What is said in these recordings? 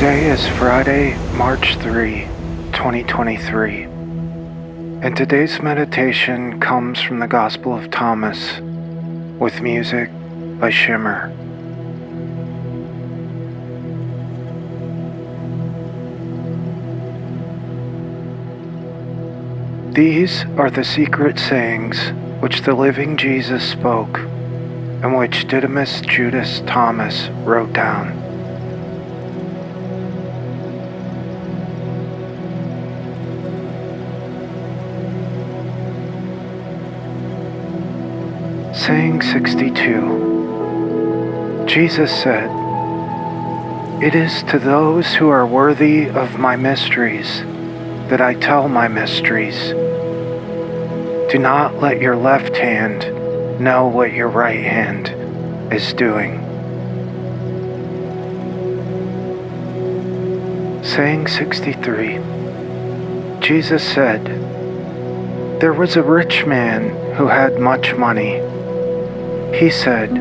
Today is Friday, March 3, 2023, and today's meditation comes from the Gospel of Thomas with music by Shimmer. These are the secret sayings which the living Jesus spoke, and which Didymos Judas Thomas wrote down. Saying 62. Jesus said, "It is to those who are worthy of my mysteries that I tell my mysteries. Do not let your left hand know what your right hand is doing." Saying 63. Jesus said, "There was a rich man who had much money. He said,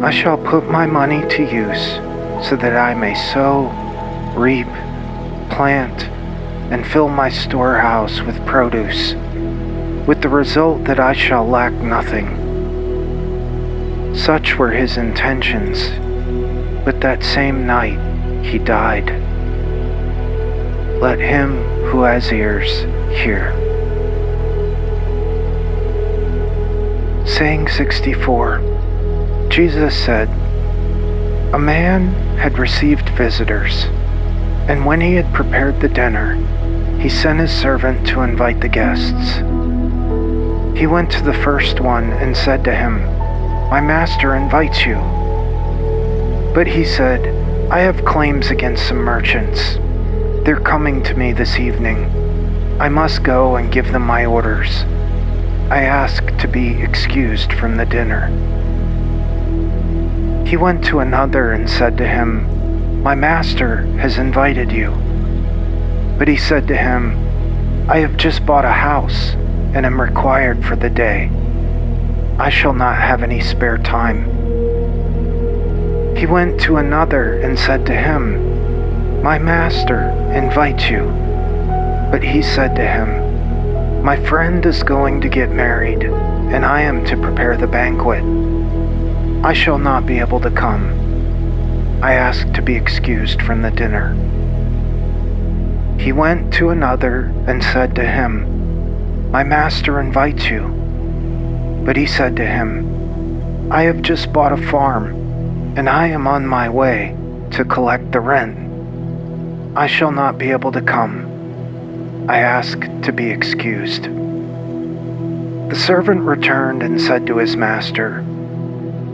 'I shall put my money to use so that I may sow, reap, plant, and fill my storehouse with produce, with the result that I shall lack nothing.' Such were his intentions, but that same night he died. Let him who has ears hear." Saying 64. Jesus said, "A man had received visitors, and when he had prepared the dinner, he sent his servant to invite the guests. He went to the first one and said to him, 'My master invites you.' But he said, 'I have claims against some merchants. They're coming to me this evening. I must go and give them my orders. I ask to be excused from the dinner.' He went to another and said to him, 'My master has invited you.' But he said to him, 'I have just bought a house and am required for the day. I shall not have any spare time.' He went to another and said to him, 'My master invites you.' But he said to him, 'My friend is going to get married, and I am to prepare the banquet. I shall not be able to come. I ask to be excused from the dinner.' He went to another and said to him, 'My master invites you.' But he said to him, 'I have just bought a farm, and I am on my way to collect the rent. I shall not be able to come. I ask to be excused.' The servant returned and said to his master,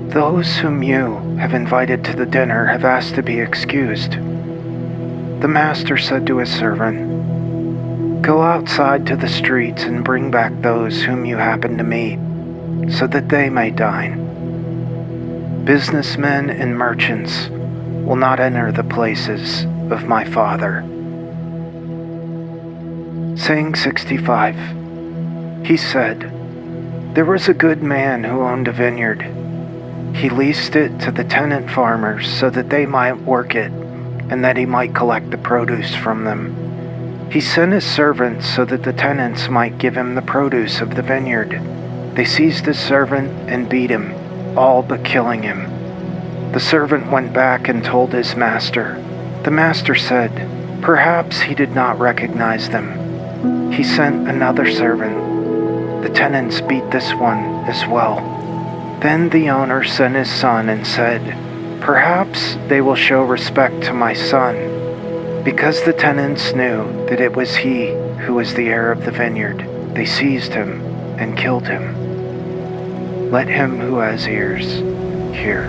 'Those whom you have invited to the dinner have asked to be excused.' The master said to his servant, 'Go outside to the streets and bring back those whom you happen to meet, so that they may dine. Businessmen and merchants will not enter the places of my Father.'" Saying 65. He said, "There was a good man who owned a vineyard. He leased it to the tenant farmers so that they might work it and that he might collect the produce from them. He sent his servants so that the tenants might give him the produce of the vineyard. They seized his servant and beat him, all but killing him. The servant went back and told his master. The master said, 'Perhaps he did not recognize them.' He sent another servant. The tenants beat this one as well. Then the owner sent his son and said, 'Perhaps they will show respect to my son.' Because the tenants knew that it was he who was the heir of the vineyard, they seized him and killed him. Let him who has ears hear."